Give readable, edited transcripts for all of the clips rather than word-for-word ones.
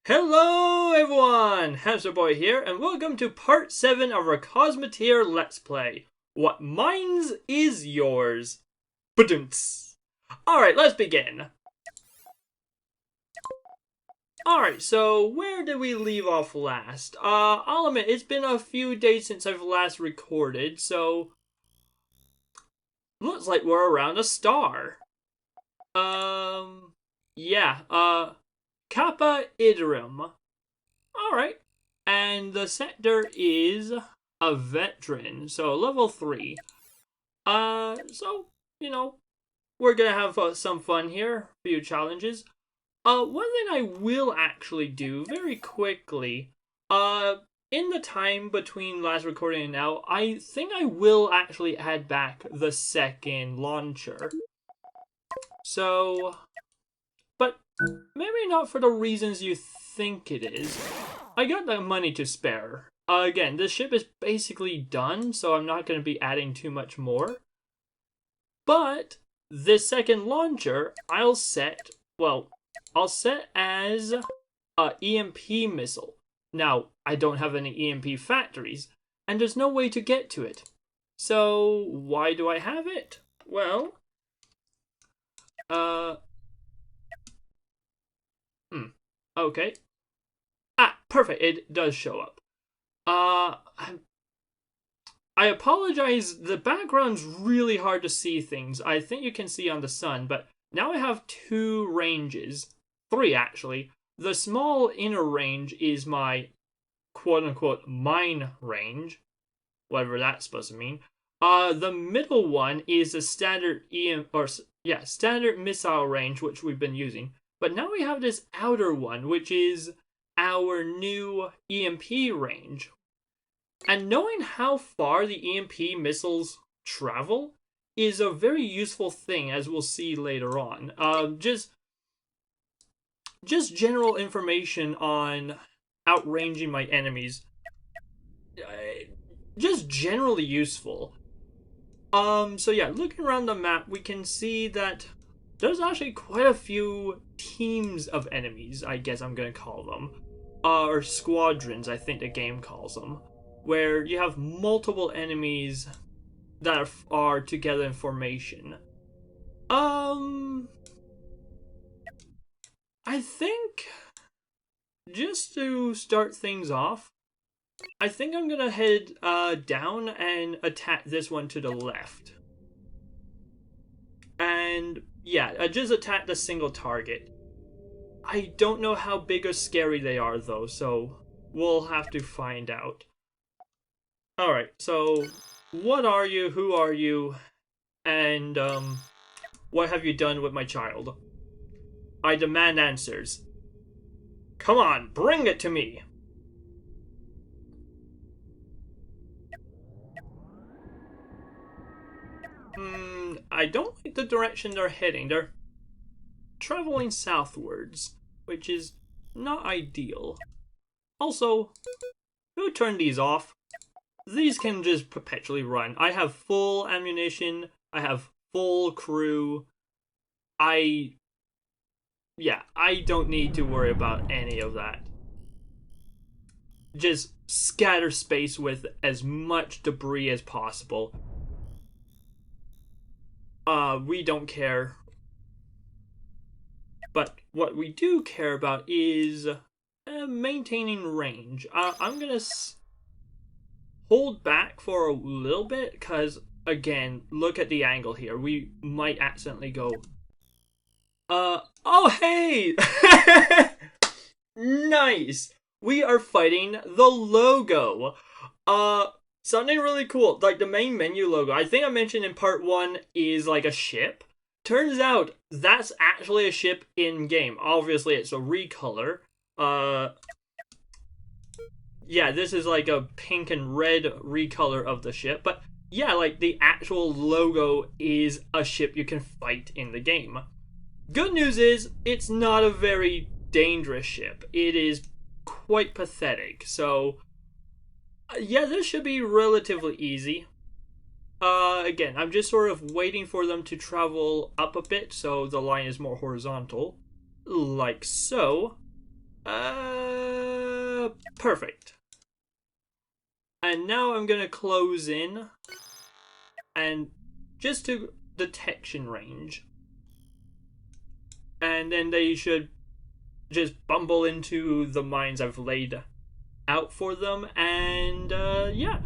Hello everyone, Hammsuke here, and welcome to part 7 of our Cosmoteer Let's Play. What mine's is yours. Badunts. Alright, let's begin. Alright, so where did we leave off last? I'll admit, it's been a few days since I've last recorded, so looks like we're around a star. Kappa Iderum. Alright. And the sector is a veteran, so level 3. We're gonna have some fun here, a few challenges. One thing I will actually do very quickly, in the time between last recording and now, I think I will actually add back the second launcher. So, but maybe not for the reasons you think it is. I got the money to spare. Again, this ship is basically done, so I'm not going to be adding too much more. But this second launcher, I'll set as a EMP missile. Now, I don't have any EMP factories, and there's no way to get to it. So, why do I have it? Well, okay. Perfect, it does show up. I apologize, the background's really hard to see things. I think you can see on the sun, but now I have 2 ranges. 3, actually. The small inner range is my quote-unquote mine range, whatever that's supposed to mean. The middle one is the standard standard missile range, which we've been using. But now we have this outer one, which is our new EMP range. And knowing how far the EMP missiles travel is a very useful thing, as we'll see later on. Just general information on outranging my enemies. Just generally useful. So yeah, looking around the map, we can see that there's actually quite a few teams of enemies, I guess I'm gonna call them. Or squadrons, I think the game calls them. Where you have multiple enemies that are together in formation. I think, just to start things off, I think I'm gonna head down and attack this one to the left. And yeah, just attack the single target. I don't know how big or scary they are though, so we'll have to find out. Alright, so what are you, who are you, and what have you done with my child? I demand answers. Come on, bring it to me! I don't like the direction they're heading. They're traveling southwards, which is not ideal. Also, who turned these off? These can just perpetually run. I have full ammunition. I have full crew. I don't need to worry about any of that. Just scatter space with as much debris as possible. We don't care. But what we do care about is maintaining range. I'm gonna hold back for a little bit, because, again, look at the angle here. We might accidentally go... oh hey! Nice! We are fighting the logo. Something really cool. Like, the main menu logo, I think I mentioned in part 1, is like a ship. Turns out, that's actually a ship in-game. Obviously, it's a recolor. Yeah, this is like a pink and red recolor of the ship. But yeah, like, the actual logo is a ship you can fight in the game. Good news is, it's not a very dangerous ship. It is quite pathetic. So, yeah, this should be relatively easy. Again, I'm just sort of waiting for them to travel up a bit so the line is more horizontal. Like so. Perfect. And now I'm gonna close in and just to detection range. And then they should just bumble into the mines I've laid out for them, and yeah.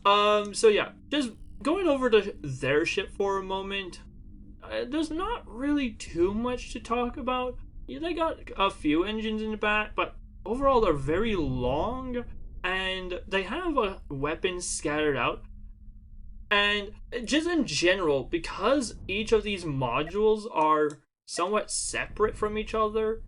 So yeah, just going over to their ship for a moment. There's not really too much to talk about. Yeah, they got a few engines in the back, but overall they're very long, and they have weapons scattered out. And just in general, because each of these modules are somewhat separate from each other,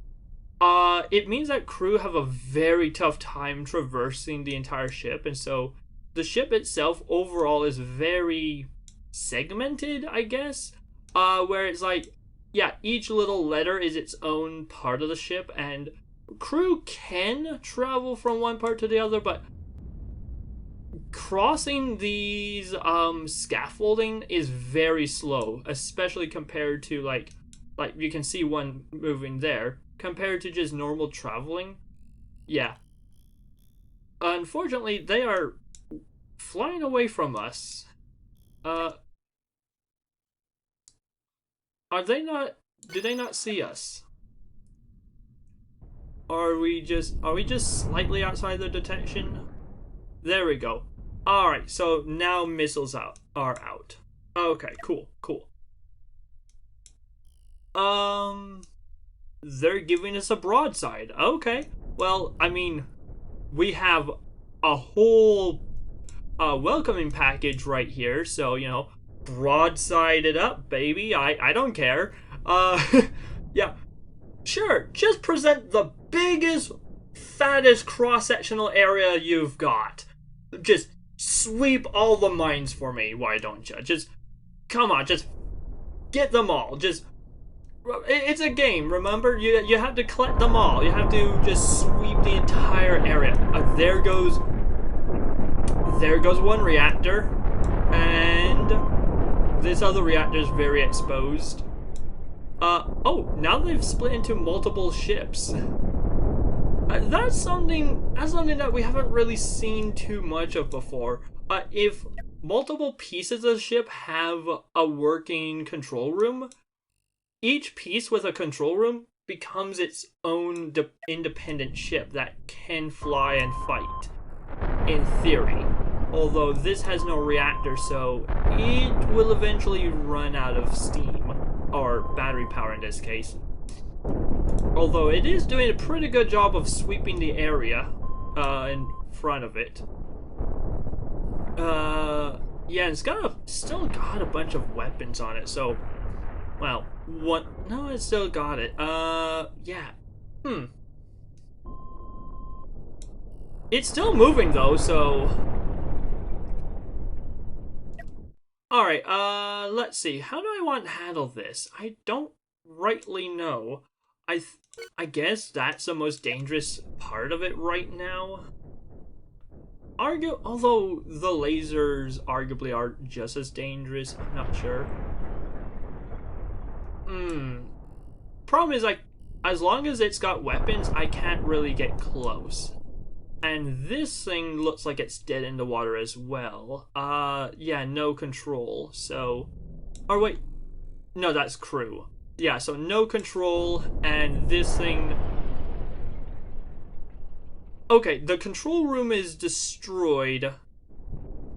it means that crew have a very tough time traversing the entire ship, and so the ship itself overall is very segmented, I guess, where it's like, yeah, each little letter is its own part of the ship, and crew can travel from one part to the other, but crossing these scaffolding is very slow, especially compared to like you can see one moving there, compared to just normal traveling. Yeah. Unfortunately, they are flying away from us. Are they not? Do they not see us? Or are we just slightly outside the detection? There we go. Alright, so now missiles are out. Okay, cool. They're giving us a broadside. Okay. Well, I mean, we have a whole welcoming package right here, so, you know, broadside it up, baby. I don't care. Yeah. Sure, just present the biggest, fattest cross-sectional area you've got. Just sweep all the mines for me, why don't you? Just, come on, just get them all. Just, it's a game, remember? You have to collect them all. You have to just sweep the entire area. There goes one reactor, and this other reactor is very exposed. Oh, now they've split into multiple ships. That's something that we haven't really seen too much of before. If multiple pieces of the ship have a working control room, each piece with a control room becomes its own independent ship that can fly and fight, in theory. Although this has no reactor, so it will eventually run out of steam, or battery power in this case. Although it is doing a pretty good job of sweeping the area in front of it. Yeah, it's still got a bunch of weapons on it, so, well, no, it still got it. Yeah. It's still moving though, so. Alright, let's see. How do I want to handle this? I don't rightly know. I guess that's the most dangerous part of it right now. Although the lasers arguably are just as dangerous, I'm not sure. Problem is, as long as it's got weapons, I can't really get close. And this thing looks like it's dead in the water as well. Yeah, no control, so. Or wait, no, that's crew. Yeah, so no control, and this thing. Okay, the control room is destroyed.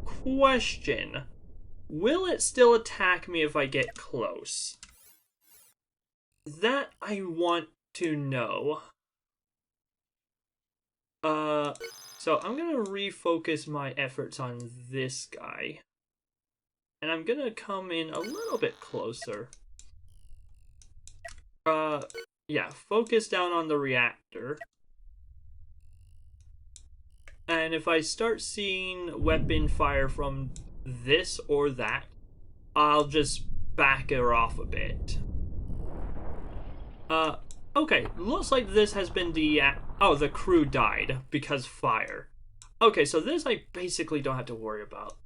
Question: will it still attack me if I get close? That I want to know. So I'm gonna refocus my efforts on this guy. And I'm gonna come in a little bit closer. Yeah, focus down on the reactor. And if I start seeing weapon fire from this or that, I'll just back her off a bit. Okay, looks like this has been oh, the crew died because fire. Okay, so this I basically don't have to worry about.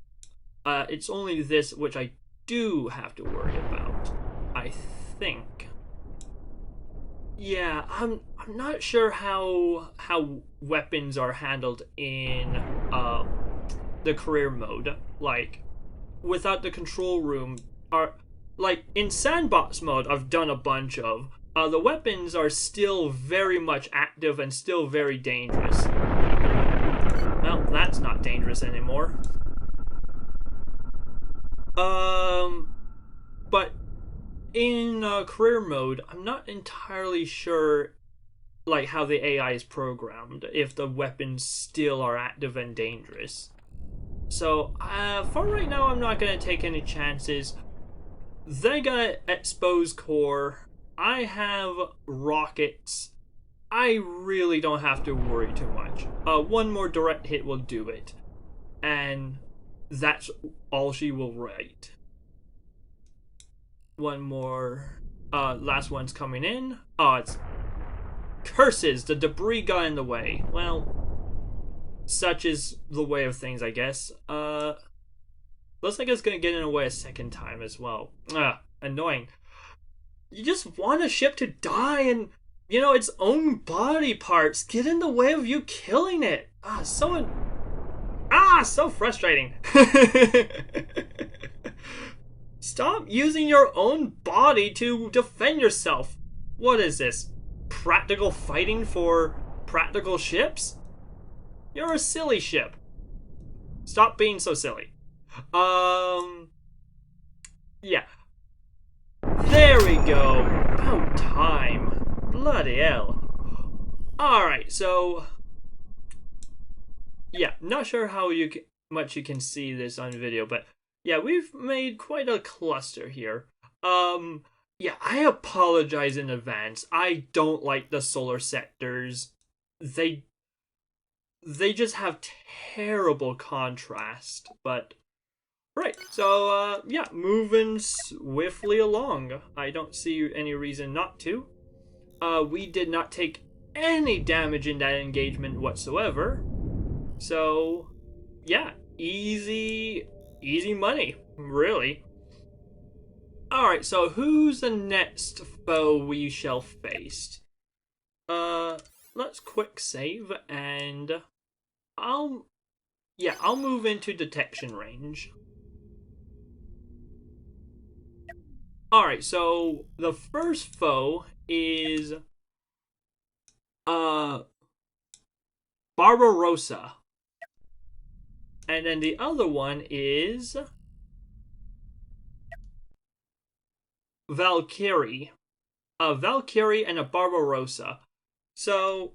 It's only this which I do have to worry about, I think. Yeah, I'm not sure how weapons are handled in the career mode. Like without the control room, are like in sandbox mode I've done a bunch of. The weapons are still very much active and still very dangerous. Well, that's not dangerous anymore. But in career mode, I'm not entirely sure like how the AI is programmed if the weapons still are active and dangerous. So for right now, I'm not gonna take any chances. They're gonna expose core. I have rockets. I really don't have to worry too much. One more direct hit will do it, and that's all she will write. One more. Last one's coming in. Oh, it's curses. The debris got in the way. Well, such is the way of things, I guess. Looks like it's gonna get in the way a second time as well. Annoying. You just want a ship to die and, you know, its own body parts get in the way of you killing it. So frustrating. Stop using your own body to defend yourself. What is this? Practical fighting for practical ships? You're a silly ship. Stop being so silly. Yeah. There we go. About time. Bloody hell. Alright, so yeah, not sure how much you can see this on video, but yeah, we've made quite a cluster here. Yeah, I apologize in advance. I don't like the solar sectors. They just have terrible contrast, but right. So yeah, moving swiftly along. I don't see any reason not to. We did not take any damage in that engagement whatsoever. So yeah, easy money, really. Alright, so who's the next foe we shall face? Let's quick save and I'll move into detection range. Alright, so the first foe is Barbarossa. And then the other one is Valkyrie. A Valkyrie and a Barbarossa. So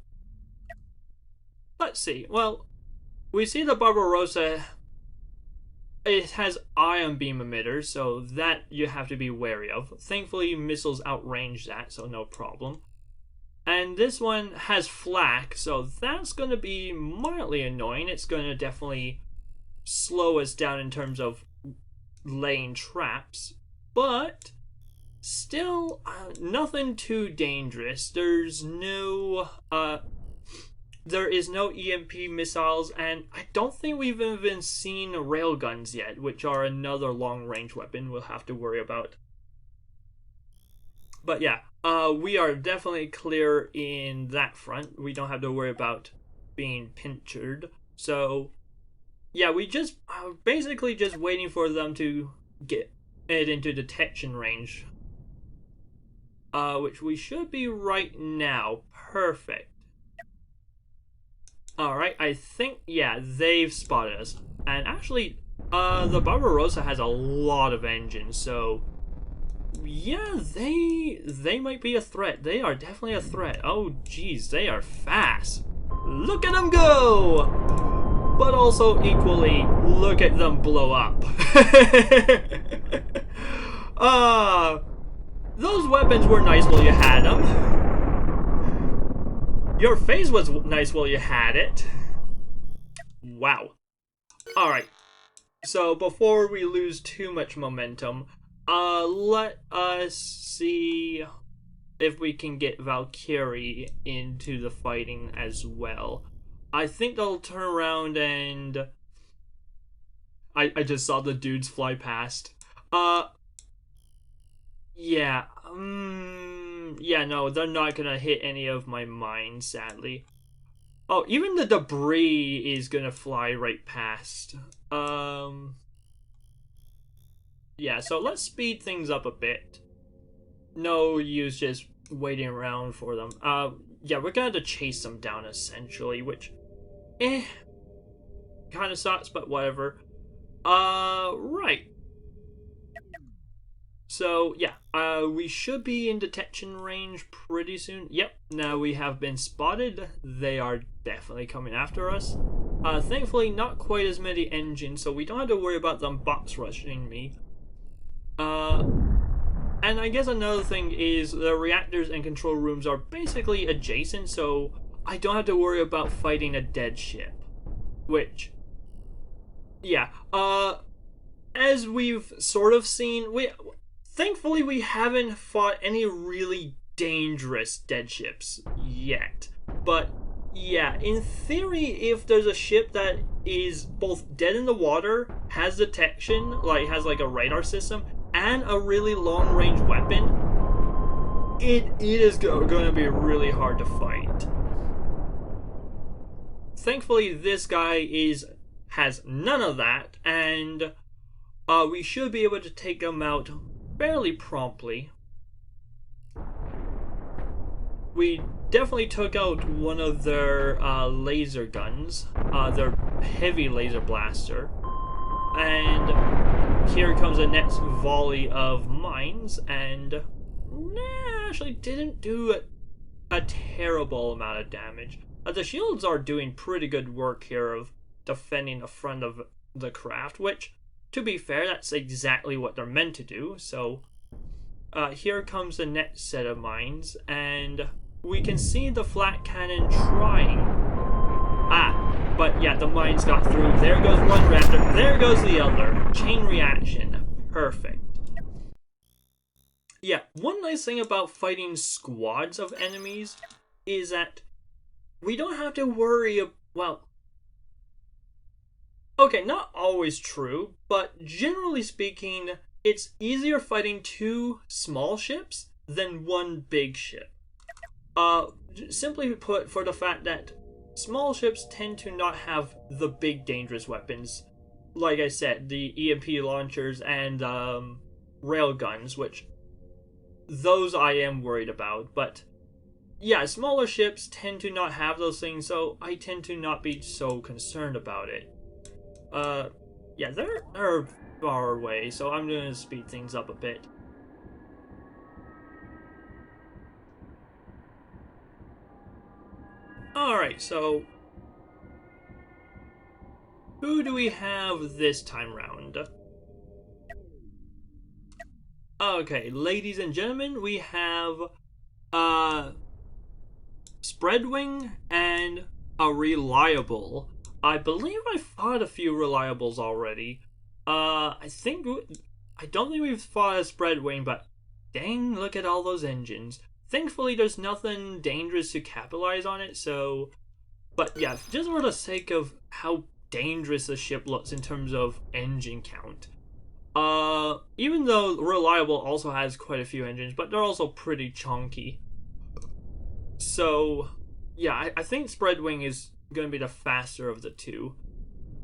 let's see. Well, we see the Barbarossa, it has ion beam emitters, so that you have to be wary of. Thankfully, missiles outrange that, so no problem. And this one has flak, so that's going to be mildly annoying. It's going to definitely slow us down in terms of laying traps, but still nothing too dangerous. There is no EMP missiles, and I don't think we've even seen railguns yet, which are another long-range weapon we'll have to worry about. But yeah, we are definitely clear in that front. We don't have to worry about being pinchered. So yeah, we just basically just waiting for them to get it into detection range, which we should be right now. Perfect. Alright, I think, yeah, they've spotted us. And actually, the Barbarossa has a lot of engines, so yeah, they might be a threat. They are definitely a threat. Oh, geez, they are fast. Look at them go! But also, equally, look at them blow up. Those weapons were nice while you had them. Your face was nice while you had it. Wow. Alright. So, before we lose too much momentum, let us see if we can get Valkyrie into the fighting as well. I think they'll turn around and I just saw the dudes fly past. Yeah. Yeah, no, they're not gonna hit any of my mines, sadly. Oh, even the debris is gonna fly right past. Yeah, so let's speed things up a bit. No use just waiting around for them. Yeah, we're gonna have to chase them down, essentially, which, kinda sucks, but whatever. Right. So, yeah, we should be in detection range pretty soon. Yep, now we have been spotted. They are definitely coming after us. Thankfully, not quite as many engines, so we don't have to worry about them box rushing me. And I guess another thing is the reactors and control rooms are basically adjacent, so I don't have to worry about fighting a dead ship. Which, yeah, as we've sort of seen, thankfully we haven't fought any really dangerous dead ships yet. But yeah, in theory, if there's a ship that is both dead in the water, has detection, like has like a radar system, and a really long-range weapon, it is going to be really hard to fight. Thankfully, this guy has none of that, and we should be able to take him out fairly promptly. We definitely took out one of their laser guns, their heavy laser blaster, and here comes the next volley of mines, and actually didn't do a terrible amount of damage. The shields are doing pretty good work here of defending the front of the craft, which, to be fair, that's exactly what they're meant to do. So here comes the next set of mines, and we can see the flat cannon trying. But yeah, the mines got through. There goes one raptor, there goes the other. Chain reaction. Perfect. Yeah, one nice thing about fighting squads of enemies is that we don't have to worry well, okay, not always true, but generally speaking, it's easier fighting two small ships than one big ship. Simply put, for the fact that small ships tend to not have the big dangerous weapons. Like I said, the EMP launchers and rail guns, which those I am worried about. But yeah, smaller ships tend to not have those things, so I tend to not be so concerned about it. Yeah, they're far away, so I'm going to speed things up a bit. Alright, so who do we have this time round? Okay, ladies and gentlemen, we have Spreadwing and a Reliable. I believe I fought a few Reliables already. I don't think we've fought a Spreadwing, but dang, look at all those engines. Thankfully, there's nothing dangerous to capitalize on it, so... But yeah, just for the sake of how dangerous the ship looks in terms of engine count. Even though Reliable also has quite a few engines, but they're also pretty chunky. So, yeah, I think Spreadwing is going to be the faster of the two.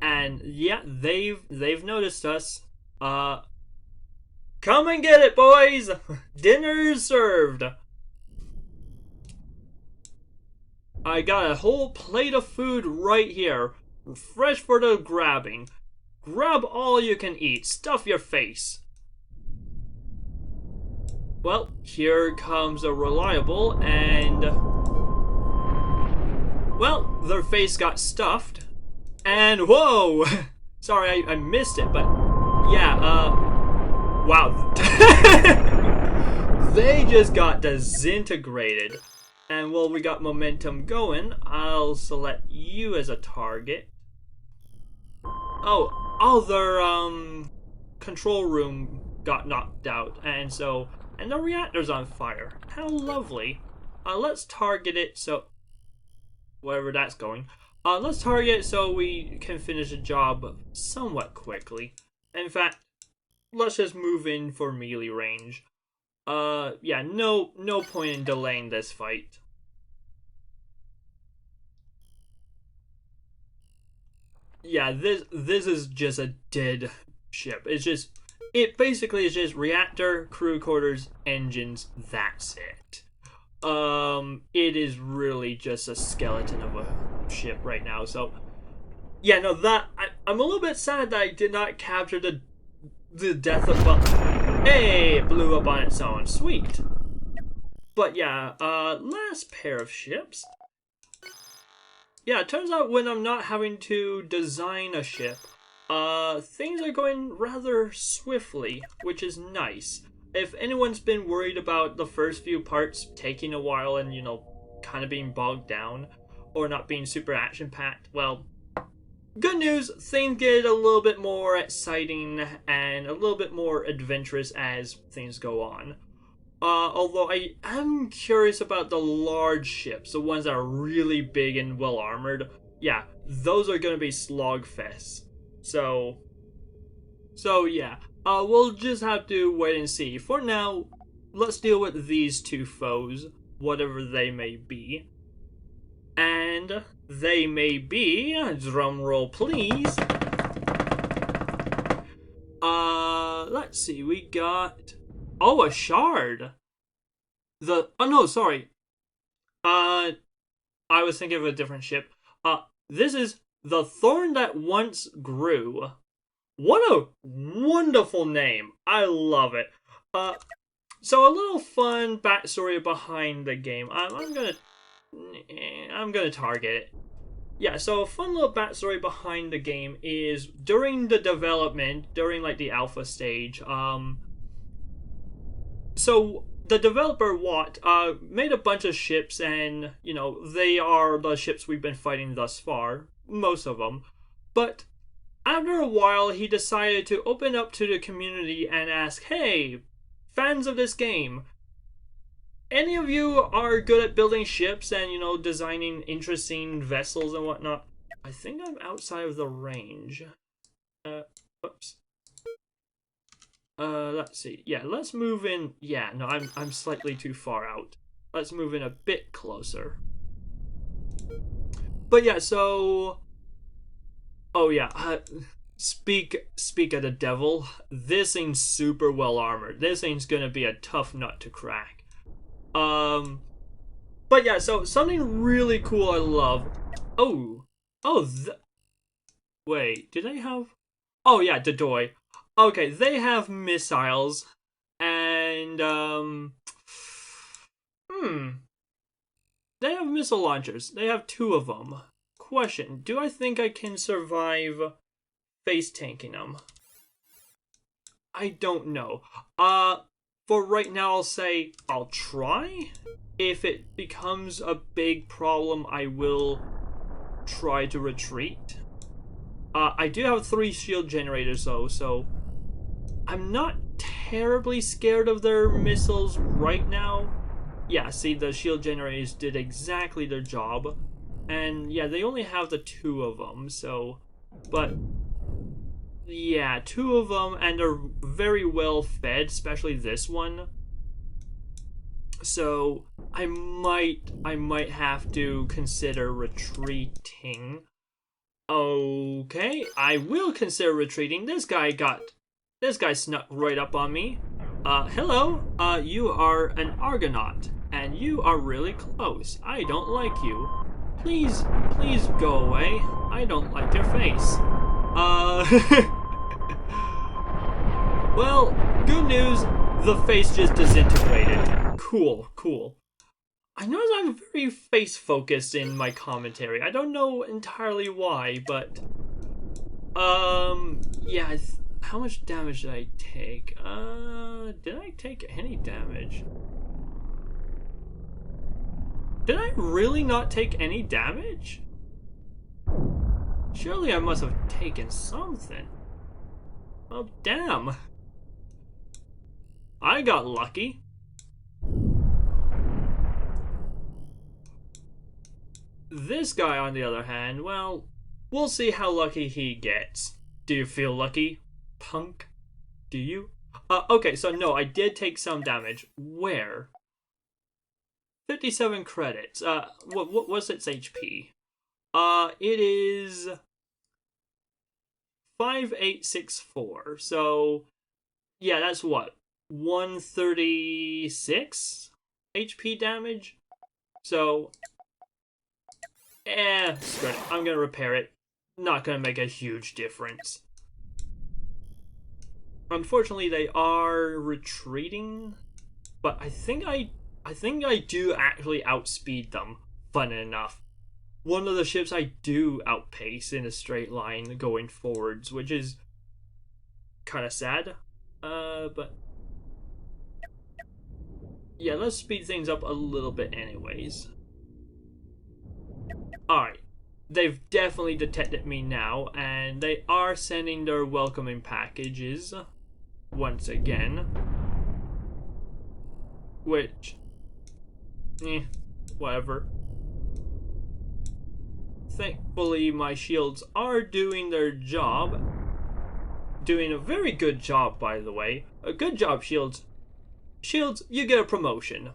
And yeah, they've noticed us. Come and get it, boys! Dinner's served! I got a whole plate of food right here, fresh for the grabbing. Grab all you can eat, stuff your face. Well, here comes a Reliable, and... well, their face got stuffed. And whoa! Sorry, I missed it, but... yeah, wow. They just got disintegrated. And while we got momentum going, I'll select you as a target. Oh, their control room got knocked out, and the reactor's on fire. How lovely. Let's target it so wherever that's going. Let's target it so we can finish the job somewhat quickly. In fact, let's just move in for melee range. Yeah, no point in delaying this fight. Yeah, this is just a dead ship. It basically is just reactor, crew quarters, engines, that's it. It is really just a skeleton of a ship right now, so yeah, no, I'm a little bit sad that I did not capture the death of, well, hey, it blew up on its own, sweet. But yeah, last pair of ships. Yeah, it turns out when I'm not having to design a ship, things are going rather swiftly, which is nice. If anyone's been worried about the first few parts taking a while and, kind of being bogged down, or not being super action-packed, well, good news, things get a little bit more exciting and a little bit more adventurous as things go on. Although I am curious about the large ships, the ones that are really big and well armored. Yeah, those are gonna be slogfests. So yeah. We'll just have to wait and see. For now, let's deal with these two foes, whatever they may be. And they may be, drumroll please. Let's see, we got, oh, a shard. Oh no, sorry. I was thinking of a different ship. This is the Thorn That Once Grew. What a wonderful name. I love it. So a little fun backstory behind the game. I'm gonna target it. Yeah, so a fun little backstory behind the game is during the development, during like the alpha stage, so the developer Watt made a bunch of ships, and they are the ships we've been fighting thus far, most of them. But after a while, he decided to open up to the community and ask, "Hey, fans of this game, any of you are good at building ships and designing interesting vessels and whatnot?" I think I'm outside of the range. Oops. Let's see. Yeah, let's move in. Yeah, no, I'm slightly too far out. Let's move in a bit closer. But yeah, so, oh yeah, speak of the devil. This thing's super well armored. This thing's gonna be a tough nut to crack. But yeah, so something really cool I love. Wait, did they have? Oh yeah, Dodoy. Okay, they have missiles, and they have missile launchers. They have 2 of them. Question: do I think I can survive face tanking them? I don't know. For right now, I'll say I'll try. If it becomes a big problem, I will try to retreat. I do have 3 shield generators though, so I'm not terribly scared of their missiles right now. Yeah, see, the shield generators did exactly their job. And yeah, they only have the 2 of them, so, but yeah, 2 of them, and they're very well fed, especially this one. So I might have to consider retreating. Okay, I will consider retreating. This guy snuck right up on me. Hello, you are an Argonaut, and you are really close. I don't like you. Please go away. I don't like your face. Well, good news, the face just disintegrated. Cool. I notice I'm very face-focused in my commentary. I don't know entirely why, but yeah, how much damage did I take? Did I take any damage? Did I really not take any damage? Surely I must have taken something. Well, damn. I got lucky. This guy, on the other hand, well, we'll see how lucky he gets. Do you feel lucky, punk? Do you? Okay, so no, I did take some damage. Where? 57 credits. What's its HP? It is 5864. So, yeah, that's what? 136 HP damage? So, screw it. I'm gonna repair it. Not gonna make a huge difference. Unfortunately, they are retreating, but I think I do actually outspeed them. Fun enough. One of the ships I do outpace in a straight line going forwards, which is kind of sad. But yeah, let's speed things up a little bit anyways. Alright. They've definitely detected me now, and they are sending their welcoming packages once again. Which, whatever. Thankfully, my shields are doing their job. Doing a very good job, by the way. A good job, shields. Shields, you get a promotion.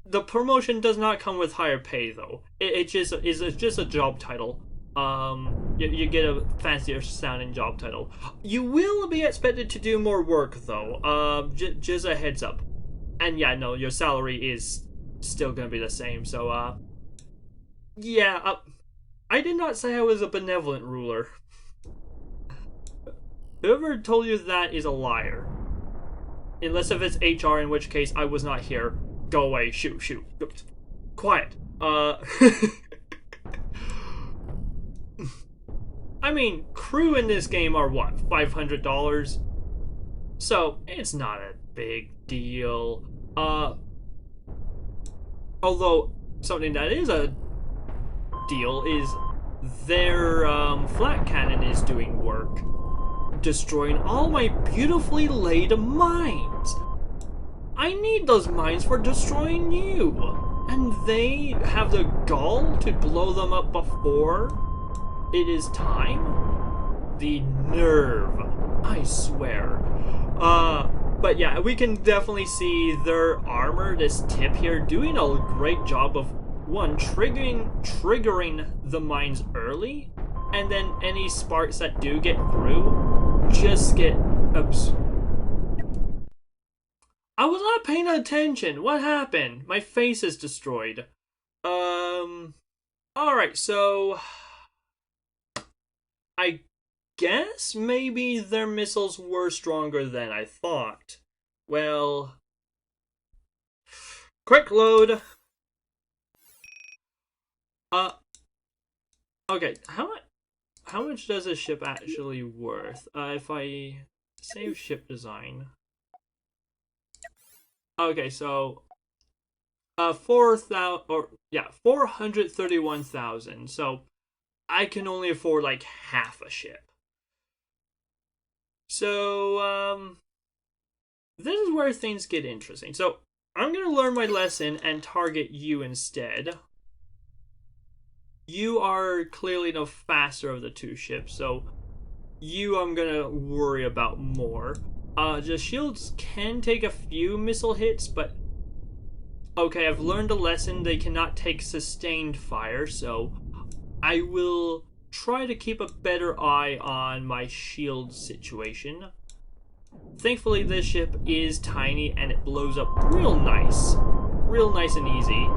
The promotion does not come with higher pay, though. It's just a job title. You get a fancier sounding job title. You will be expected to do more work, though. Just a heads up. And yeah, no, your salary is still gonna be the same. So, yeah. I did not say I was a benevolent ruler. Whoever told you that is a liar. Unless if it's HR, in which case I was not here. Go away. Shoot. Quiet. I mean, crew in this game are what, $500? So, it's not a big deal. Although, something that is a deal is their flat cannon is doing work. Destroying all my beautifully laid mines. I need those mines for destroying you. And they have the gall to blow them up before it is time? The nerve. I swear. But yeah, we can definitely see their armor, this tip here, doing a great job of, one, triggering the mines early, and then any sparks that do get through just get I was not paying attention. What happened? My face is destroyed. Alright, so I guess maybe their missiles were stronger than I thought. Well, quick load. Okay, how much does a ship actually worth? If I save ship design. Okay, so 431,000. So I can only afford like half a ship. So this is where things get interesting. So I'm gonna learn my lesson and target you instead. You are clearly the faster of the two ships, so you I'm gonna worry about more. The shields can take a few missile hits, but okay, I've learned a lesson. They cannot take sustained fire, so I will try to keep a better eye on my shield situation. Thankfully, this ship is tiny and it blows up real nice and easy.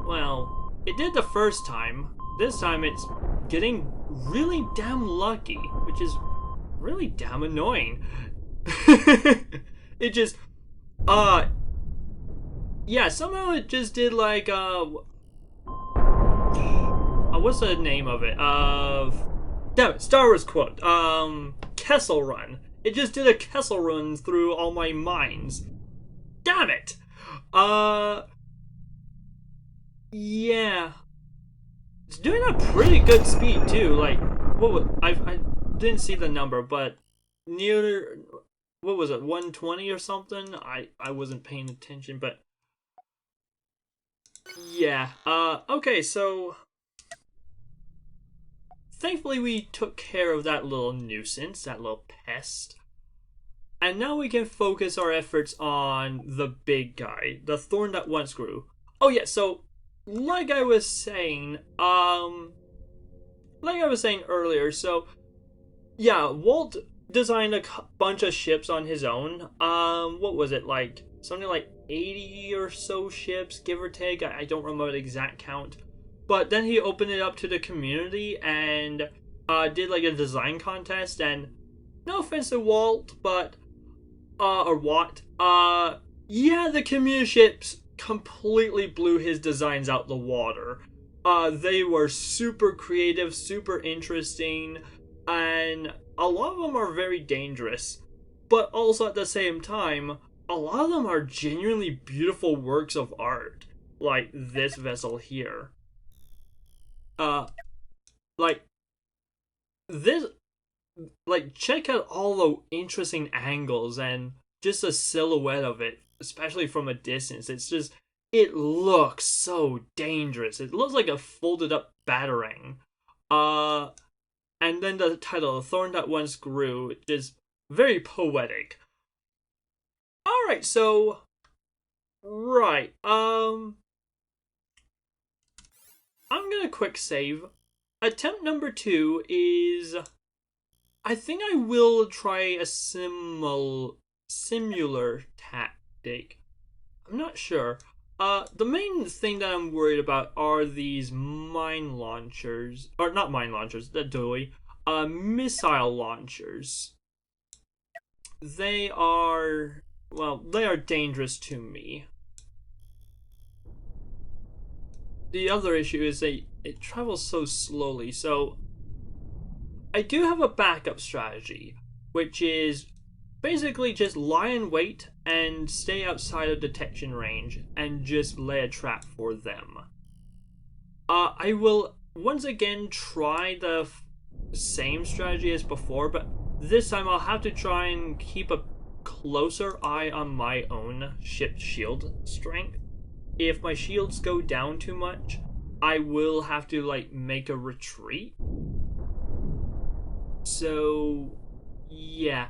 Well, it did the first time. This time it's getting really damn lucky, which is really damn annoying. It just, yeah, somehow it just did like, what's the name of it? Damn it, Star Wars quote. Kessel Run. It just did a Kessel Run through all my mines. Damn it! Yeah. It's doing a pretty good speed too. Like, I didn't see the number, but near, what was it, 120 or something? I wasn't paying attention, but yeah. Okay, so thankfully we took care of that little nuisance, that little pest. And now we can focus our efforts on the big guy, the thorn that once grew. Oh yeah, so like I was saying earlier, so yeah, Walt designed a bunch of ships on his own. What was it, like something like 80 or so ships, give or take. I don't remember the exact count. But then he opened it up to the community and did like a design contest. And no offense to Walt, but or Watt, yeah, the community ships completely blew his designs out the water. They were super creative, super interesting, and a lot of them are very dangerous. But also at the same time, a lot of them are genuinely beautiful works of art, like this vessel here. Like this, like check out all the interesting angles and just a silhouette of it, especially from a distance. It looks so dangerous. It looks like a folded up batarang. And then the title, The Thorn That Once Grew, is very poetic. Alright, so right. I'm gonna quick save. Attempt number 2 is, I think I will try a similar tactic. I'm not sure. The main thing that I'm worried about are these mine launchers, or not mine launchers, missile launchers. They are dangerous to me. The other issue is it travels so slowly, so I do have a backup strategy, which is basically just lie in wait and stay outside of detection range and just lay a trap for them. I will once again try the same strategy as before, but this time I'll have to try and keep a closer eye on my own ship's shield strength. If my shields go down too much, I will have to like make a retreat. So yeah,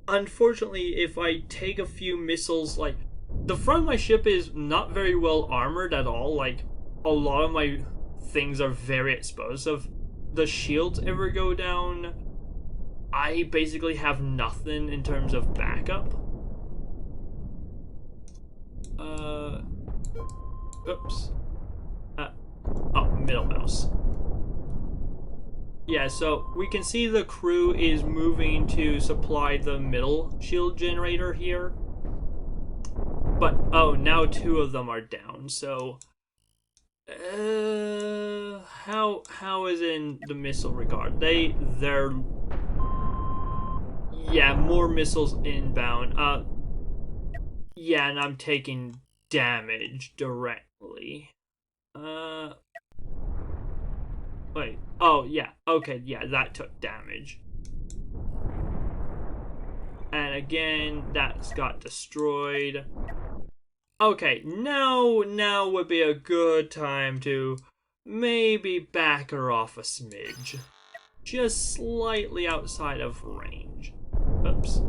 unfortunately, if I take a few missiles, like the front of my ship is not very well armored at all. Like a lot of my things are very exposed. So if the shields ever go down, I basically have nothing in terms of backup. Oops. Middle mouse. Yeah, so we can see the crew is moving to supply the middle shield generator here. But, oh, now 2 of them are down, so... how is in the missile regard? They're... Yeah, more missiles inbound. Yeah, and I'm taking damage directly. Wait. Oh, yeah. Okay, yeah, that took damage. And again, that's got destroyed. Okay, now would be a good time to maybe back her off a smidge. Just slightly outside of range. Oops.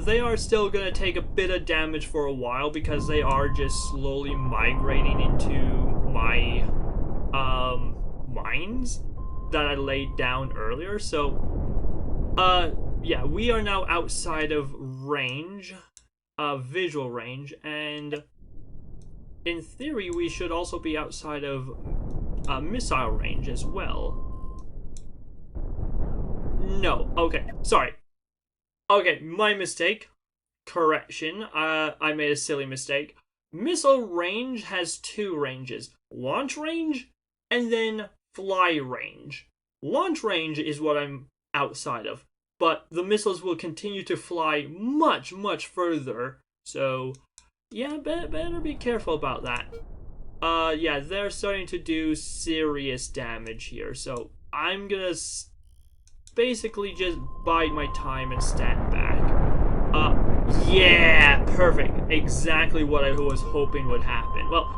They are still gonna take a bit of damage for a while because they are just slowly migrating into my mines that I laid down earlier. So yeah, we are now outside of range, visual range, and in theory we should also be outside of missile range as well. No, okay, sorry. Okay, my mistake. Correction, I made a silly mistake. Missile range has 2 ranges. Launch range, and then fly range. Launch range is what I'm outside of, but the missiles will continue to fly much, much further. So, yeah, better be careful about that. Yeah, they're starting to do serious damage here, so I'm gonna basically just bide my time and stand back. Yeah, perfect. Exactly what I was hoping would happen. Well,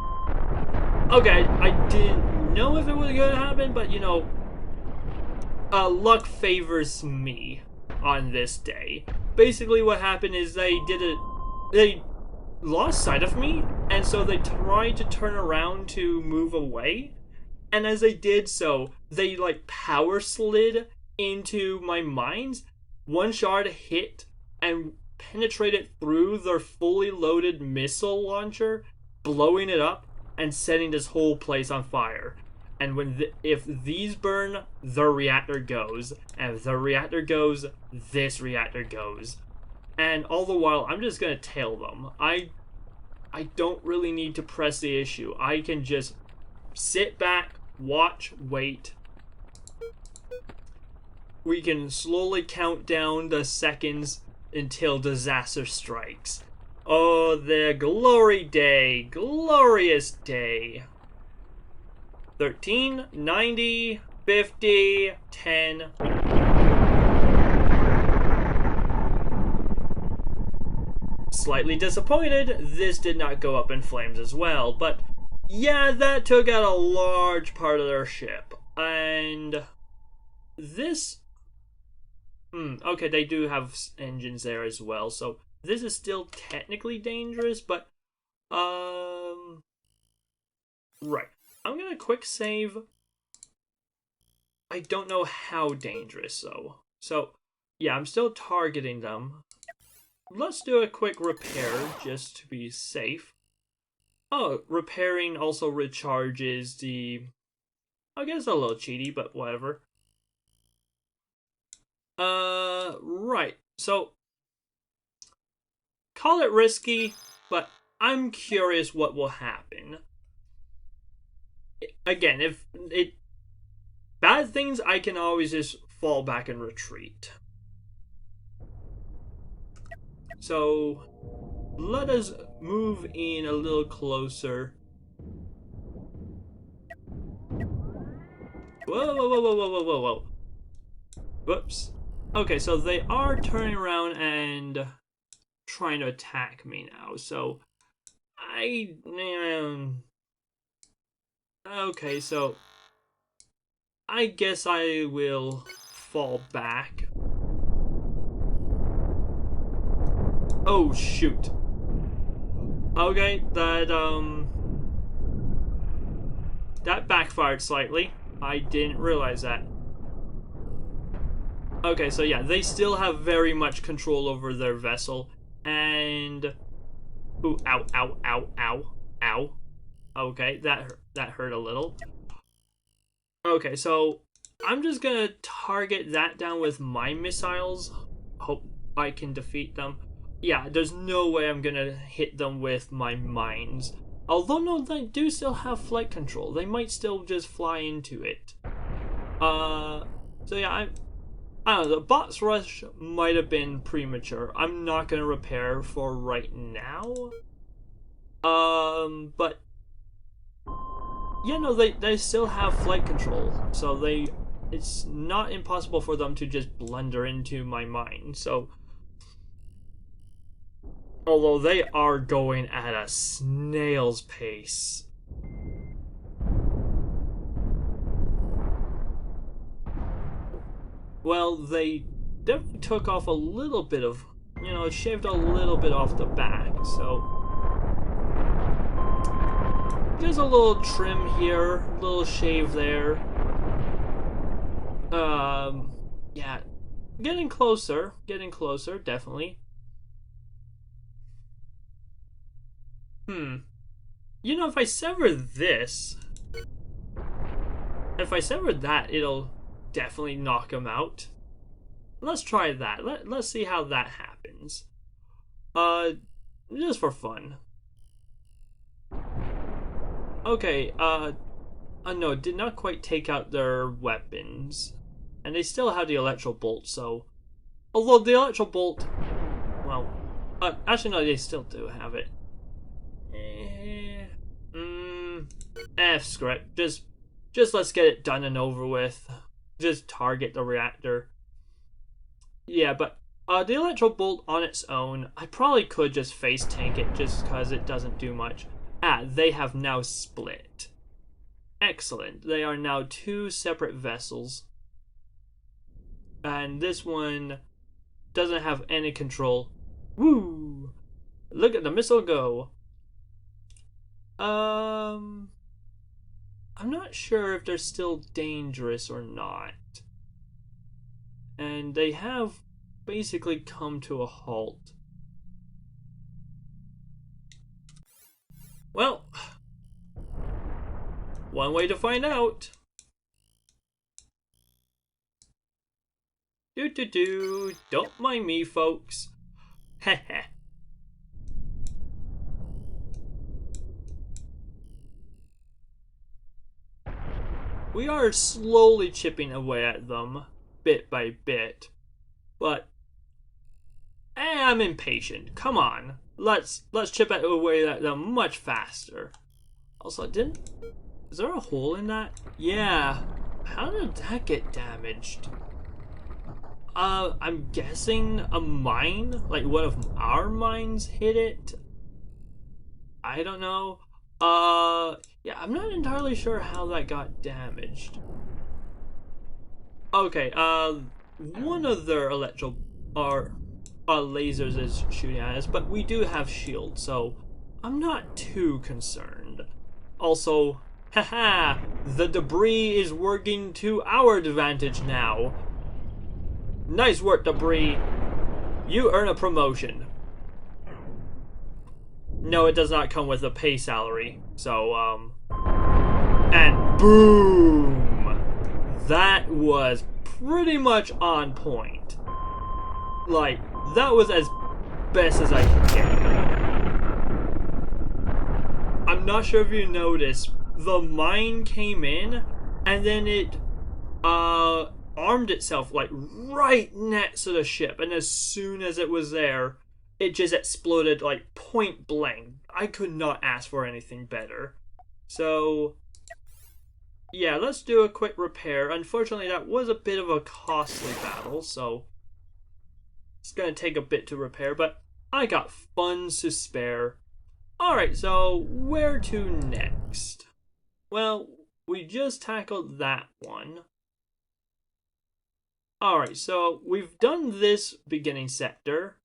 okay, I didn't know if it was gonna happen, but you know, luck favors me on this day. Basically what happened is they lost sight of me, and so they tried to turn around to move away, and as they did so, they like power slid into my mines. One shard hit and penetrated through their fully loaded missile launcher, blowing it up and setting this whole place on fire. And if these burn, the reactor goes, and if the reactor goes, this reactor goes. And all the while, I'm just gonna tail them. I don't really need to press the issue. I can just sit back, watch, wait. We can slowly count down the seconds until disaster strikes. Oh, the glory day, glorious day. 13, 90, 50, 10. Slightly disappointed, this did not go up in flames as well, but yeah, that took out a large part of their ship. And this... okay, they do have engines there as well, so this is still technically dangerous, but... Right. I'm gonna quick save. I don't know how dangerous, though. So, yeah, I'm still targeting them. Let's do a quick repair, just to be safe. Oh, repairing also recharges the... I guess a little cheaty, but whatever. Right. So, call it risky, but I'm curious what will happen. Again, if it... Bad things, I can always just fall back and retreat. So, let us move in a little closer. Whoa, whoa, whoa, whoa, whoa, whoa, whoa, whoa. Whoops. Okay, so they are turning around and trying to attack me now, so okay, so I guess I will fall back. Oh, shoot. Okay, that backfired slightly. I didn't realize that. Okay, so yeah, they still have very much control over their vessel, and... Ooh, ow, ow, ow, ow, ow. Okay, that hurt a little. Okay, so I'm just gonna target that down with my missiles. Hope I can defeat them. Yeah, there's no way I'm gonna hit them with my mines. Although, no, they do still have flight control. They might still just fly into it. So yeah, I don't know, the boss rush might have been premature. I'm not gonna repair for right now. But... Yeah, no, they still have flight control. So it's not impossible for them to just blunder into my mine, so... Although they are going at a snail's pace. Well, they definitely took off a little bit of, shaved a little bit off the back, so... There's a little trim here, a little shave there. Yeah, getting closer, definitely. If I sever this, if I sever that, it'll definitely knock him out. Let's try that. Let's see how that happens. Just for fun. Okay, no, did not quite take out their weapons. And they still have the electro bolt, so... Although the electro bolt... Well, actually no, they still do have it. Screw it. Just let's get it done and over with. Just target the reactor. Yeah, but the electro bolt on its own, I probably could just face tank it just because it doesn't do much. They have now split. Excellent. They are now two separate vessels. And this one doesn't have any control. Woo! Look at the missile go. I'm not sure if they're still dangerous or not. And they have basically come to a halt. Well, one way to find out. Don't mind me, folks. Heh. We are slowly chipping away at them, bit by bit. But I'm impatient. Come on. Let's chip away at them much faster. Also, is there a hole in that? Yeah. How did that get damaged? I'm guessing a mine? Like one of our mines hit it? I don't know. Yeah, I'm not entirely sure how that got damaged. Okay, one of their lasers is shooting at us, but we do have shields, so I'm not too concerned. Also, haha, the debris is working to our advantage now. Nice work, debris. You earn a promotion. No, it does not come with a pay salary. So, and boom! That was pretty much on point. Like, that was as best as I could get. I'm not sure if you noticed, the mine came in, and then it, armed itself, like, right next to the ship, and as soon as it was there, it just exploded, like, point blank. I could not ask for anything better. So, yeah, let's do a quick repair. Unfortunately, that was a bit of a costly battle, so it's gonna take a bit to repair, but I got funds to spare. Alright, so where to next? Well, we just tackled that one. Alright, so we've done this beginning sector,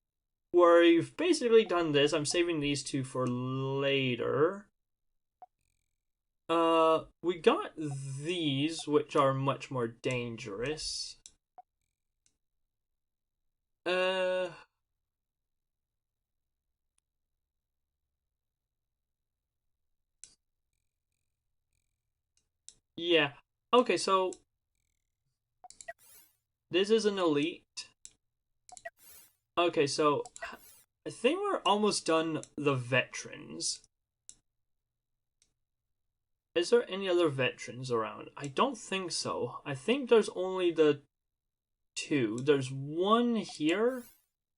where we've basically done this. I'm saving these two for later. We got these, which are much more dangerous. Yeah. Okay, so this is an elite. Okay, so I think we're almost done the veterans. Is there any other veterans around? I don't think so. I think there's only the two. There's one here,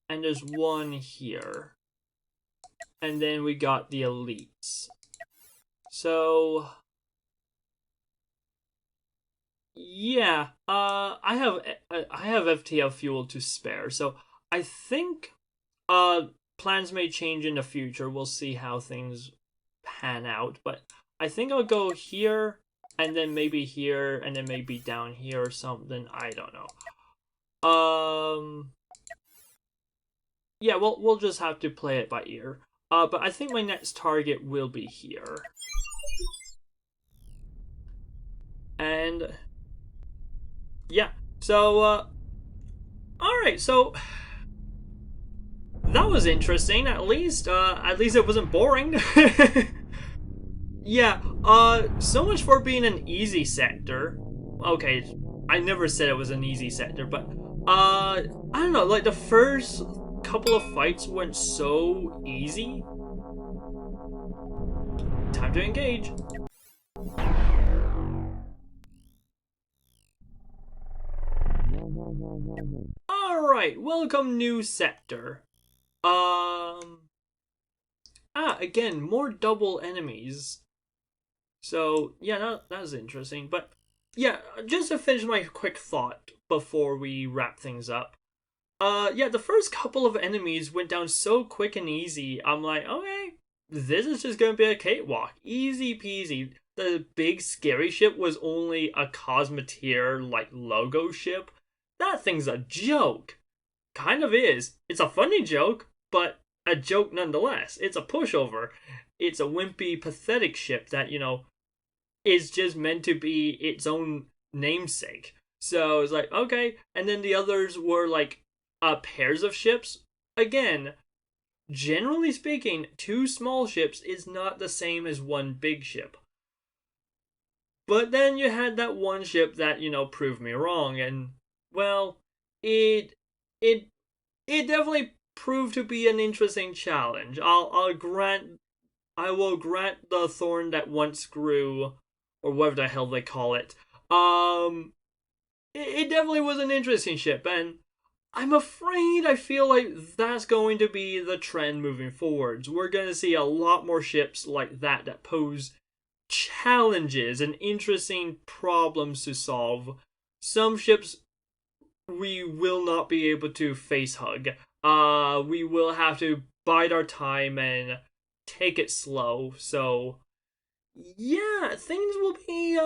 and there's one here. And then we got the elites. So, yeah, I have FTL fuel to spare, so I think plans may change in the future. We'll see how things pan out, but I think I'll go here, and then maybe here, and then maybe down here or something. I don't know. Yeah, we'll just have to play it by ear. But I think my next target will be here. And yeah, so alright, so that was interesting. At least it wasn't boring. Yeah, so much for being an easy sector. Okay, I never said it was an easy sector, but I don't know, like the first couple of fights went so easy. Time to engage. Alright, welcome new sector. Again, more double enemies. So, yeah, that was interesting. But, yeah, just to finish my quick thought before we wrap things up. Yeah, the first couple of enemies went down so quick and easy. I'm like, okay, this is just gonna be a cakewalk. Easy peasy. The big scary ship was only a Cosmoteer, like, logo ship. that thing's a joke. Kind of is. It's a funny joke, but a joke nonetheless. It's a pushover. It's a wimpy, pathetic ship that, is just meant to be its own namesake. So it's like, okay. And then the others were like pairs of ships. Again, generally speaking, two small ships is not the same as one big ship. But then you had that one ship that, proved me wrong. And, well, it it it definitely proved to be an interesting challenge. I will grant the thorn that once grew, or whatever the hell they call it. It definitely was an interesting ship, and I'm afraid I feel like that's going to be the trend moving forwards. We're going to see a lot more ships like that pose challenges and interesting problems to solve. Some ships we will not be able to face hug. We will have to bide our time and take it slow. So, yeah, things will be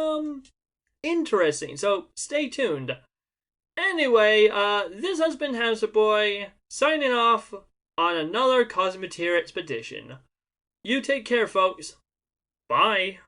interesting. So stay tuned. Anyway, this has been Hammsuke signing off on another Cosmoteer expedition. You take care, folks. Bye.